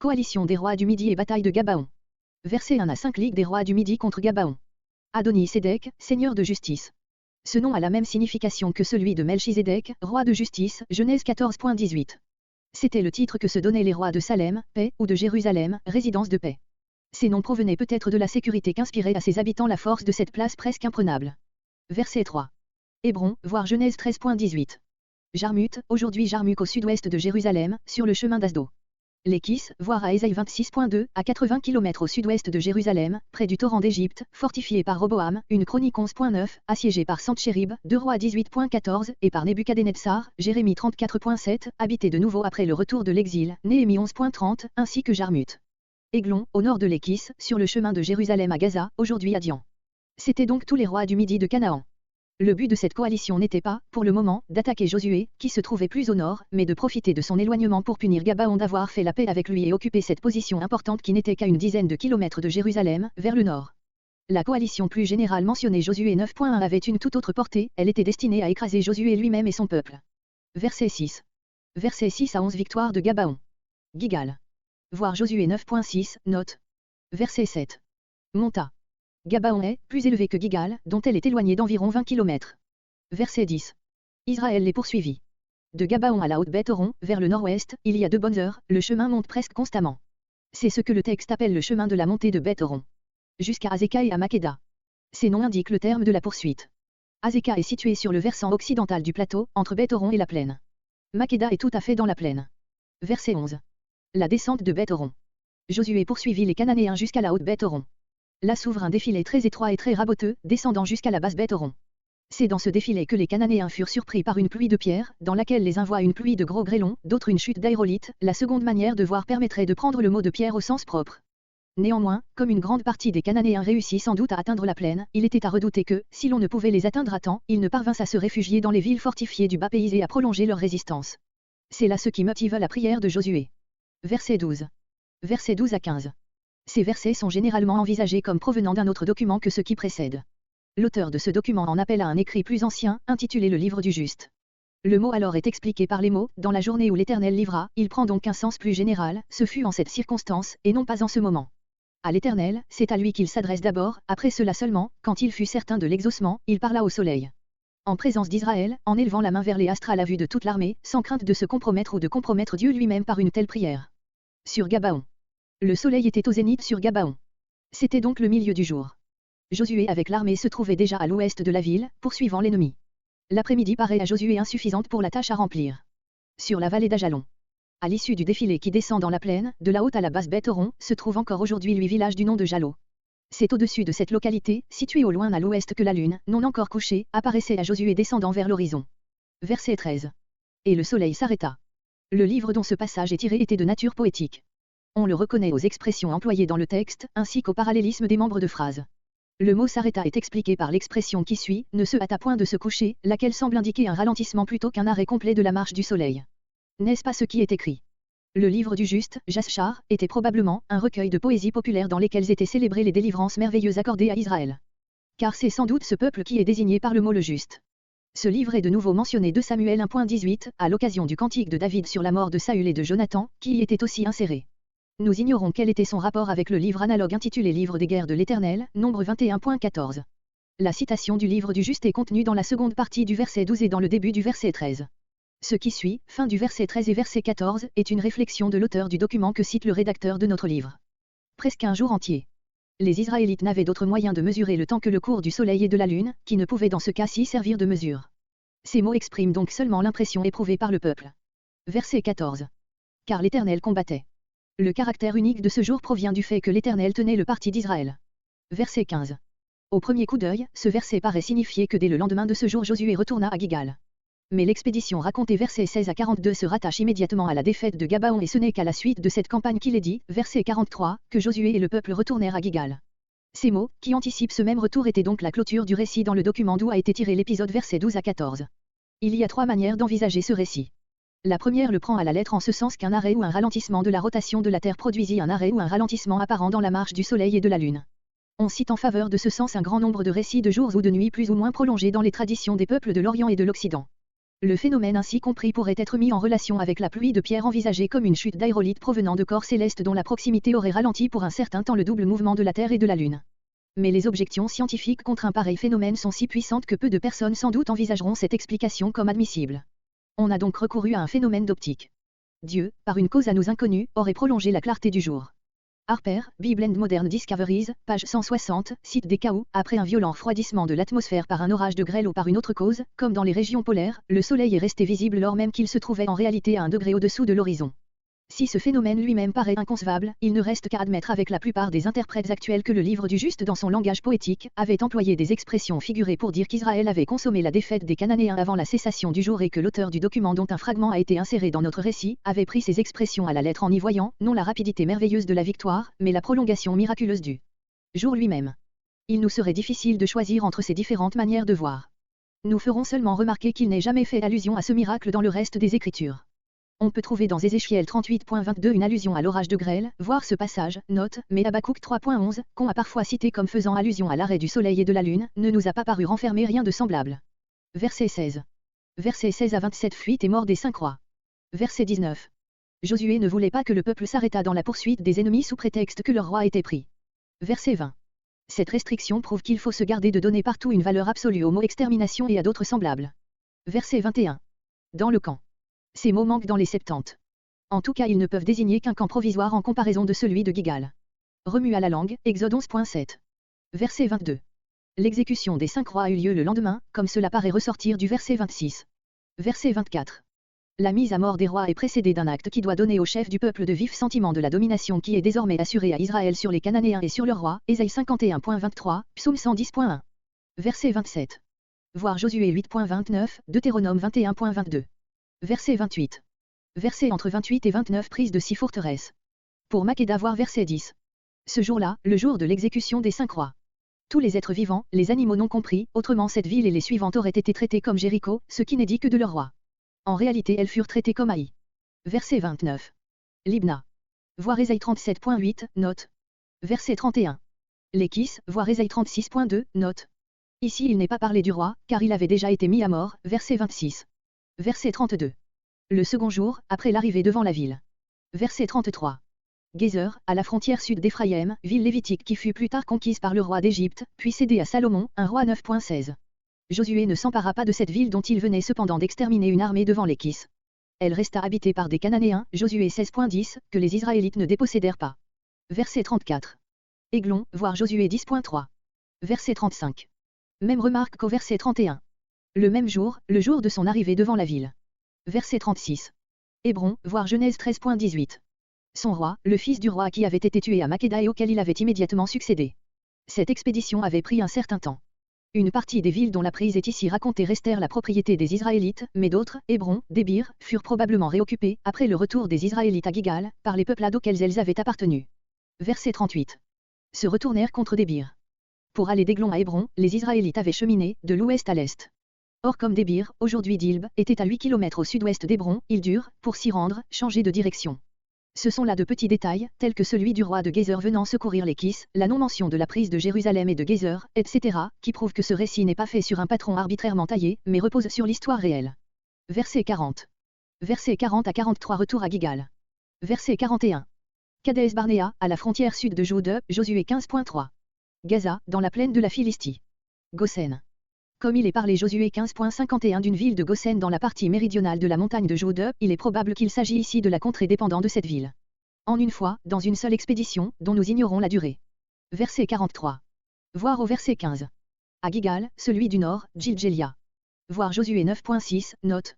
Coalition des rois du Midi et bataille de Gabaon. Verset 1 à 5. Ligue des rois du Midi contre Gabaon. Adoni-Sédek, seigneur de justice. Ce nom a la même signification que celui de Melchizedek, roi de justice, Genèse 14.18. C'était le titre que se donnaient les rois de Salem, paix, ou de Jérusalem, résidence de paix. Ces noms provenaient peut-être de la sécurité qu'inspirait à ses habitants la force de cette place presque imprenable. Verset 3. Hébron, voir Genèse 13.18. Jarmuth, aujourd'hui Jarmuth au sud-ouest de Jérusalem, sur le chemin d'Asdo. Lékis, voir à Ésaïe 26.2, à 80 km au sud-ouest de Jérusalem, près du torrent d'Égypte, fortifié par Roboam, une chronique 11.9, assiégé par Sentchérib, 2 rois 18.14, et par Nebuchadnezzar, Jérémie 34.7, habité de nouveau après le retour de l'exil, Néhémie 11.30, ainsi que Jarmuth. Églon, au nord de Lékis, sur le chemin de Jérusalem à Gaza, aujourd'hui à Dian. C'étaient donc tous les rois du Midi de Canaan. Le but de cette coalition n'était pas, pour le moment, d'attaquer Josué, qui se trouvait plus au nord, mais de profiter de son éloignement pour punir Gabaon d'avoir fait la paix avec lui et occuper cette position importante qui n'était qu'à une dizaine de kilomètres de Jérusalem, vers le nord. La coalition plus générale mentionnée Josué 9.1 avait une toute autre portée, elle était destinée à écraser Josué lui-même et son peuple. Verset 6. Verset 6 à 11. Victoire de Gabaon. Gigal. Voir Josué 9.6, note. Verset 7. Monta. Gabaon est plus élevé que Gigal, dont elle est éloignée d'environ 20 km. Verset 10. Israël les poursuivit. De Gabaon à la haute Beth-Horon, vers le nord-ouest, il y a 2 bonnes heures, le chemin monte presque constamment. C'est ce que le texte appelle le chemin de la montée de Beth-Horon. Jusqu'à Azekah et à Makeda. Ces noms indiquent le terme de la poursuite. Azekah est situé sur le versant occidental du plateau, entre Beth-Horon et la plaine. Makeda est tout à fait dans la plaine. Verset 11. La descente de Beth-Horon. Josué poursuivit les Cananéens jusqu'à la haute Beth-Horon. Là s'ouvre un défilé très étroit et très raboteux, descendant jusqu'à la basse Beth-Horon. C'est dans ce défilé que les Cananéens furent surpris par une pluie de pierres, dans laquelle les uns voient une pluie de gros grêlons, d'autres une chute d'aérolite. La seconde manière de voir permettrait de prendre le mot de pierre au sens propre. Néanmoins, comme une grande partie des Cananéens réussit sans doute à atteindre la plaine, il était à redouter que, si l'on ne pouvait les atteindre à temps, ils ne parvinssent à se réfugier dans les villes fortifiées du bas pays et à prolonger leur résistance. C'est là ce qui motive la prière de Josué. Verset 12. Versets 12 à 15. Ces versets sont généralement envisagés comme provenant d'un autre document que ceux qui précèdent. L'auteur de ce document en appelle à un écrit plus ancien, intitulé le Livre du Juste. Le mot alors est expliqué par les mots, dans la journée où l'Éternel livra, il prend donc un sens plus général, ce fut en cette circonstance, et non pas en ce moment. À l'Éternel, c'est à lui qu'il s'adresse d'abord, après cela seulement, quand il fut certain de l'exaucement, il parla au soleil. En présence d'Israël, en élevant la main vers les astres à la vue de toute l'armée, sans crainte de se compromettre ou de compromettre Dieu lui-même par une telle prière. Sur Gabaon. Le soleil était au zénith sur Gabaon. C'était donc le milieu du jour. Josué avec l'armée se trouvait déjà à l'ouest de la ville, poursuivant l'ennemi. L'après-midi paraît à Josué insuffisante pour la tâche à remplir. Sur la vallée d'Ajalon. À l'issue du défilé qui descend dans la plaine, de la haute à la basse Beth-Horon, se trouve encore aujourd'hui 8 villages du nom de Jalo. C'est au-dessus de cette localité, située au loin à l'ouest que la lune, non encore couchée, apparaissait à Josué descendant vers l'horizon. Verset 13. Et le soleil s'arrêta. Le livre dont ce passage est tiré était de nature poétique. On le reconnaît aux expressions employées dans le texte, ainsi qu'au parallélisme des membres de phrases. Le mot s'arrêta est expliqué par l'expression qui suit, ne se hâta point de se coucher, laquelle semble indiquer un ralentissement plutôt qu'un arrêt complet de la marche du soleil. N'est-ce pas ce qui est écrit? Le livre du juste, Jaschar, était probablement un recueil de poésie populaire dans lesquelles étaient célébrées les délivrances merveilleuses accordées à Israël. Car c'est sans doute ce peuple qui est désigné par le mot le juste. Ce livre est de nouveau mentionné de Samuel 1.18, à l'occasion du cantique de David sur la mort de Saül et de Jonathan, qui y était aussi inséré. Nous ignorons quel était son rapport avec le livre analogue intitulé Livre des guerres de l'Éternel, Nombre 21.14. La citation du livre du juste est contenue dans la seconde partie du verset 12 et dans le début du verset 13. Ce qui suit, fin du verset 13 et verset 14, est une réflexion de l'auteur du document que cite le rédacteur de notre livre. Presque un jour entier. Les Israélites n'avaient d'autre moyen de mesurer le temps que le cours du soleil et de la lune, qui ne pouvait dans ce cas-ci servir de mesure. Ces mots expriment donc seulement l'impression éprouvée par le peuple. Verset 14. Car l'Éternel combattait. Le caractère unique de ce jour provient du fait que l'Éternel tenait le parti d'Israël. Verset 15. Au premier coup d'œil, ce verset paraît signifier que dès le lendemain de ce jour Josué retourna à Gigal. Mais l'expédition racontée versets 16 à 42 se rattache immédiatement à la défaite de Gabaon et ce n'est qu'à la suite de cette campagne qu'il est dit, verset 43, que Josué et le peuple retournèrent à Gigal. Ces mots, qui anticipent ce même retour étaient donc la clôture du récit dans le document d'où a été tiré l'épisode versets 12 à 14. Il y a 3 manières d'envisager ce récit. La première le prend à la lettre en ce sens qu'un arrêt ou un ralentissement de la rotation de la Terre produisit un arrêt ou un ralentissement apparent dans la marche du Soleil et de la Lune. On cite en faveur de ce sens un grand nombre de récits de jours ou de nuits plus ou moins prolongés dans les traditions des peuples de l'Orient et de l'Occident. Le phénomène ainsi compris pourrait être mis en relation avec la pluie de pierre envisagée comme une chute d'aérolite provenant de corps célestes dont la proximité aurait ralenti pour un certain temps le double mouvement de la Terre et de la Lune. Mais les objections scientifiques contre un pareil phénomène sont si puissantes que peu de personnes sans doute envisageront cette explication comme admissible. On a donc recouru à un phénomène d'optique. Dieu, par une cause à nous inconnue, aurait prolongé la clarté du jour. Harper, Bible and Modern Discoveries, page 160, cite des cas où, après un violent refroidissement de l'atmosphère par un orage de grêle ou par une autre cause, comme dans les régions polaires, le soleil est resté visible lors même qu'il se trouvait en réalité à 1 degré au-dessous de l'horizon. Si ce phénomène lui-même paraît inconcevable, il ne reste qu'à admettre avec la plupart des interprètes actuels que le livre du Juste dans son langage poétique, avait employé des expressions figurées pour dire qu'Israël avait consommé la défaite des Cananéens avant la cessation du jour et que l'auteur du document dont un fragment a été inséré dans notre récit, avait pris ces expressions à la lettre en y voyant, non la rapidité merveilleuse de la victoire, mais la prolongation miraculeuse du jour lui-même. Il nous serait difficile de choisir entre ces différentes manières de voir. Nous ferons seulement remarquer qu'il n'est jamais fait allusion à ce miracle dans le reste des Écritures. On peut trouver dans Ézéchiel 38.22 une allusion à l'orage de grêle, voir ce passage, note, mais Habakkuk 3.11, qu'on a parfois cité comme faisant allusion à l'arrêt du soleil et de la lune, ne nous a pas paru renfermer rien de semblable. Verset 16. Verset 16 à 27 Fuite et mort des 5 rois. Verset 19. Josué ne voulait pas que le peuple s'arrêtât dans la poursuite des ennemis sous prétexte que leur roi était pris. Verset 20. Cette restriction prouve qu'il faut se garder de donner partout une valeur absolue au mot extermination et à d'autres semblables. Verset 21. Dans le camp. Ces mots manquent dans les Septante. En tout cas ils ne peuvent désigner qu'un camp provisoire en comparaison de celui de Gigal. Remue à la langue, Exode 11.7. Verset 22. L'exécution des 5 rois eut lieu le lendemain, comme cela paraît ressortir du verset 26. Verset 24. La mise à mort des rois est précédée d'un acte qui doit donner au chef du peuple de vifs sentiments de la domination qui est désormais assurée à Israël sur les Cananéens et sur leurs rois, Ésaïe 51.23, Psaume 110.1. Verset 27. Voir Josué 8.29, Deutéronome 21.22. Verset 28. Verset entre 28 et 29 prise de 6 forteresses. Pour Maqueda voir verset 10. Ce jour-là, le jour de l'exécution des 5 rois. Tous les êtres vivants, les animaux non compris, autrement cette ville et les suivantes auraient été traitées comme Jéricho, ce qui n'est dit que de leur roi. En réalité elles furent traitées comme Haï. Verset 29. Libna. Voir Ésaïe 37.8, note. Verset 31. Lékis, voir Ésaïe 36.2, note. Ici il n'est pas parlé du roi, car il avait déjà été mis à mort, verset 26. Verset 32. Le second jour, après l'arrivée devant la ville. Verset 33. Gézer, à la frontière sud d'Éphraïm, ville lévitique qui fut plus tard conquise par le roi d'Égypte, puis cédée à Salomon, un roi 9.16. Josué ne s'empara pas de cette ville dont il venait cependant d'exterminer une armée devant l'Ékis. Elle resta habitée par des Cananéens, Josué 16.10, que les Israélites ne dépossédèrent pas. Verset 34. Aiglon, voir Josué 10.3. Verset 35. Même remarque qu'au verset 31. Le même jour, le jour de son arrivée devant la ville. Verset 36. Hébron, voir Genèse 13.18. Son roi, le fils du roi qui avait été tué à Maqueda et auquel il avait immédiatement succédé. Cette expédition avait pris un certain temps. Une partie des villes dont la prise est ici racontée restèrent la propriété des Israélites, mais d'autres, Hébron, Débir, furent probablement réoccupées, après le retour des Israélites à Gigal, par les peuplades auxquels elles avaient appartenu. Verset 38. Se retournèrent contre Débir. Pour aller d'Aiglon à Hébron, les Israélites avaient cheminé, de l'ouest à l'est. Or comme Débir, aujourd'hui Dilb, était à 8 km au sud-ouest d'Hébron, ils durent, pour s'y rendre, changer de direction. Ce sont là de petits détails, tels que celui du roi de Gézer venant secourir l'Ékis, la non-mention de la prise de Jérusalem et de Gézer, etc., qui prouvent que ce récit n'est pas fait sur un patron arbitrairement taillé, mais repose sur l'histoire réelle. Verset 40. Verset 40 à 43 Retour à Gigal. Verset 41. Kadès Barnéa, à la frontière sud de Jude, Josué 15.3. Gaza, dans la plaine de la Philistie. Goshen. Comme il est parlé Josué 15.51 d'une ville de Goshen dans la partie méridionale de la montagne de Jude, il est probable qu'il s'agit ici de la contrée dépendant de cette ville. En une fois, dans une seule expédition, dont nous ignorons la durée. Verset 43. Voir au verset 15. À Gigal, celui du nord, Gilgelia. Voir Josué 9.6, note.